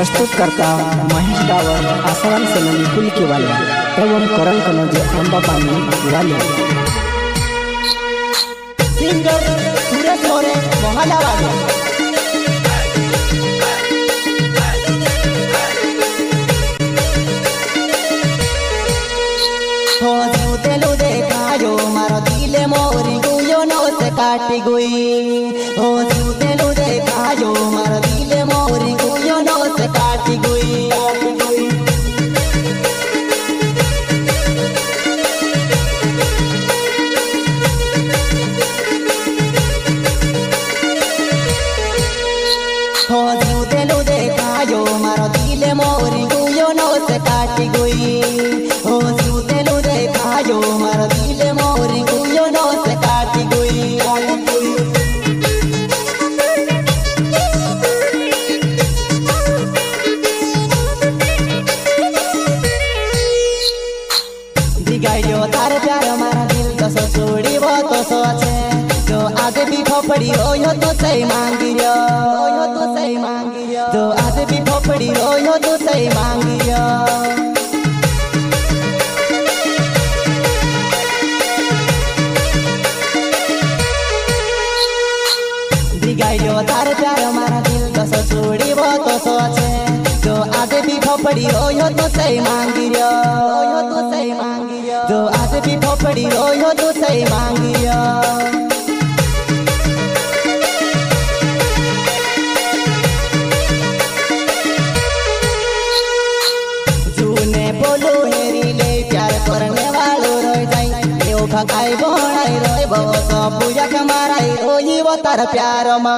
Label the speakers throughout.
Speaker 1: प्रस्तुत करता महेश डावर आसाराम से निकुल के वाले एवं करण कनोज अंबा पानी वाले
Speaker 2: सिंगर सुरेश मोरे मोहला वाले हो तेलु देखायो मारो दिले मोरी गुयो नो से काटी गई हो तेलु देखायो मारो दिले मोरी गुयो नो से काटी गई हो तेलु देखायो मारो दिले मोरी गुयो नो से काटी गई हो तेलु देखायो मारो दिले मोरी गुयो नो से काटी गई दिगायो तारे प्यार मारा दिल तो छोड़ी वो तो सोचे जो आगे भी खोपड़ी रोयो तो सही मांगियो तो सही मांगियो जो आगे भी खोपड़ी रोयो तो सही मांगियो दिगायो तारे प्यार मारा दिल तो छोड़ी वो तो सोचे जो आगे भी खोपड़ी रोयो तो सही मांगियो तो सही मांगियो जो आगे भी खोपड़ी रोयो तो सही मांगियो बोलो हेरी ले प्यार करने वालो रोई जाई यो भगाई बोणाई रोई बो तो पूजा कमाराई रोई वो तार प्यार मा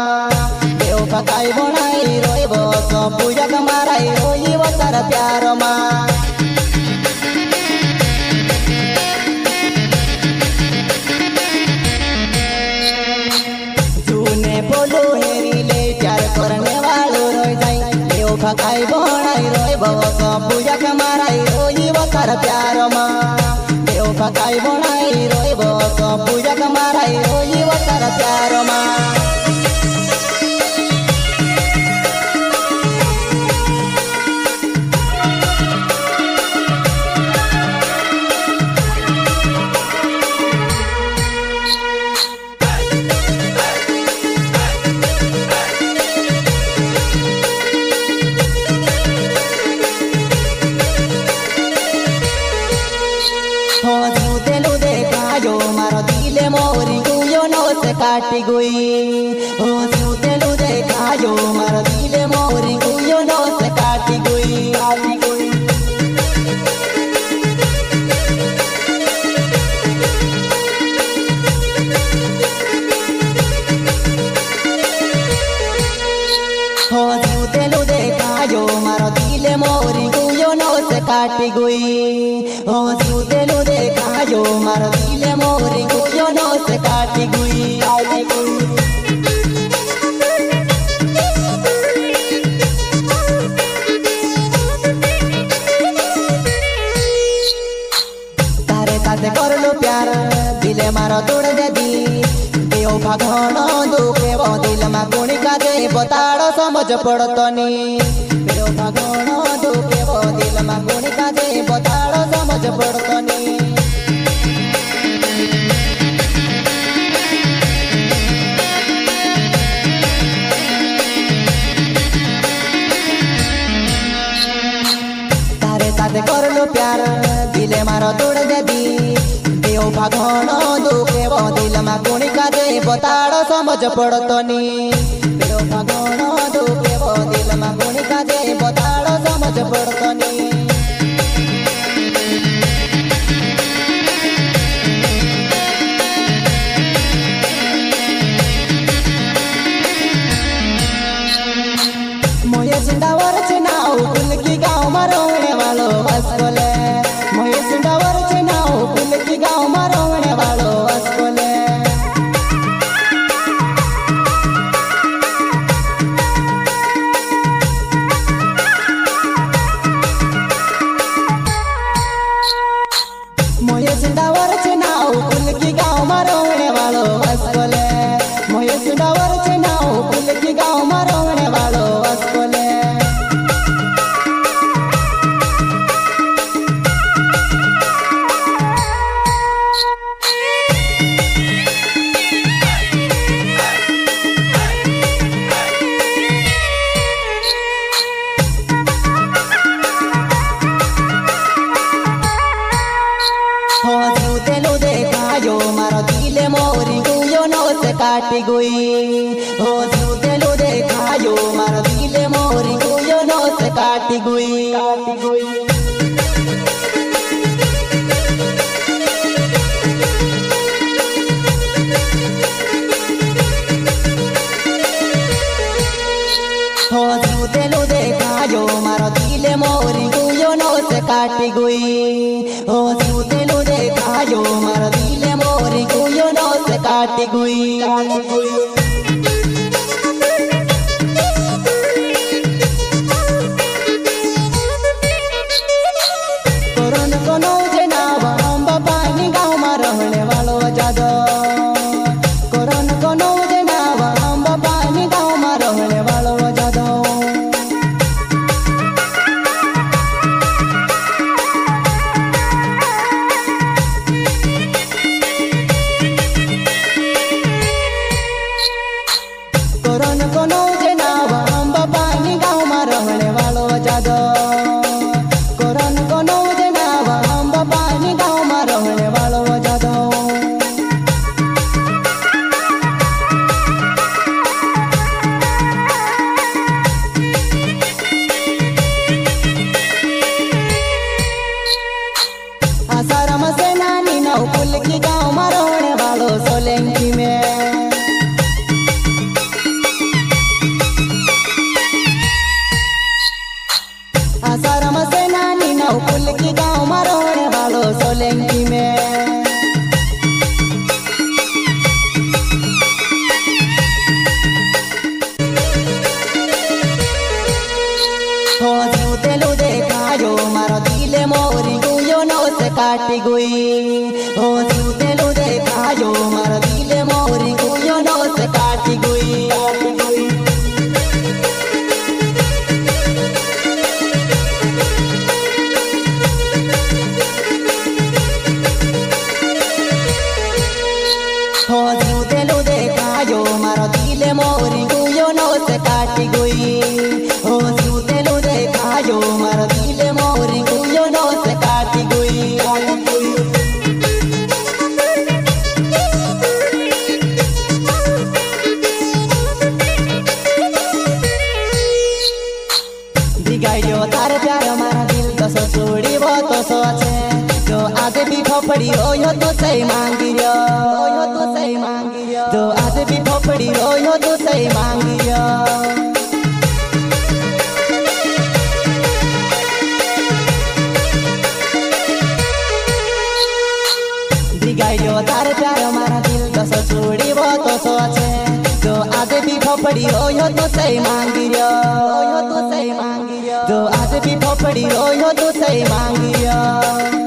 Speaker 2: यो भगाई बोणाई रोई बो तो पूजा कमाराई रोई वो तार प्यार मा जूने बोलो हेरी ले प्यार करने वालो रोई जाई यो भगाई बोणाई रोई बो तो पूजा कमाराई रोई वो तार प्यार मा यो भगाई बोणाई रोई बो तो पूजा कमाराई रोई वो तार प्यार मा हो तेलु देखायो मारो दिले मोरी गुयो नो से काटी गई हो तेलु देखायो मारो दिले मोरी गुयो नो से काटी गई हो तेलु देखायो मारो दिले मोरी गुयो नो से काटी गई हो तेलु देखायो मारो दिले मोरी गुयो नो से काटी गई तारे ताते कर लो प्यार दिले मारो तोड़ दे दी देव भगवान दुखे वो दिल मा कोणी का दे बताड़ो समझ पड़तो नी देव भगवान दुखे वो दिल मा कोणी का दे बताड़ो समझ पड़तो नी तारे ताते कर लो प्यार दिले मारो तोड़ दे दी देव भगवान दुखे वो दिल मा कोणी का दे बताड़ो समझ पड़तो नी देव भगवान दुखे वो दिल मा कोणी का दे बताड़ो समझ पड़तो नी मोये सिंडावर चे नाव कुलकी गाँव मा रोवणे वालो वसकोले मोये सिंडावर चे नाव कुलकी गाँव मा रोवणे वालो वसकोले કાટી ગઈ હો જીવતેલું દેખાયો મારો દિલે મોરી ગયો નો સે કાટી ગઈ હો જીવતેલું દેખાયો મારો દિલે મોરી ગયો નો સે કાટી ગઈ હો જીવતેલું દેખાયો મારો દિલે મોરી ગયો નો સે કાટી ગઈ કોરોન કોનો જે નામ અંબાબાની ગામમાં રહેણે વાળો જાદો કોરોન કોનો જે નામ અંબાબાની ગામમાં રહેણે વાળો જાદો કોરોન કોનો જે નામ અંબાબાની ગામમાં રહેણે વાળો જાદો કોરોન કોનો જે નામ અંબાબાની ગામમાં રહેણે વાળો જાદો આસારામ સેનાની નવ પુલકી ગામમાં રહેણે વાળો સોલંકી મેં આસારામ સેનાની નવ પુલકી ગામમાં રહેણે વાળો સોલંકી મેં હો જીવતેલું દેખાયો મારો દિલે મોરી ગયો નો સે કાટી ગઈ હો જીવતેલું દેખાયો મારો દિલે મોરી ગયો નો સે કાટી ગઈ હો જીવતેલું દેખાયો મારો દિલે મોરી ગયો નો સે કાટી ગઈ હો જીવતેલું દેખાયો મારો દિલે મોરી ગયો નો સે કાટી ગઈ દિગાડ્યો તારે પ્યાર મારા દિલ તો છોડી વો તો સો છે જો આજે બી ફફડી રોયો તો સહી માંગી રહ્યો તો સહી માંગી રહ્યો જો આજે બી ફફડી રોયો તો સહી માંગી રહ્યો દિગાડ્યો તારે પ્યાર મારા દિલ તો છોડી વો તો સો છે જો આજે બી ફફડી રોયો તો સહી માંગી રહ્યો તો સહી માંગી રહ્યો જો આજે બી ફફડી રોયો તો સહી માંગી રહ્યો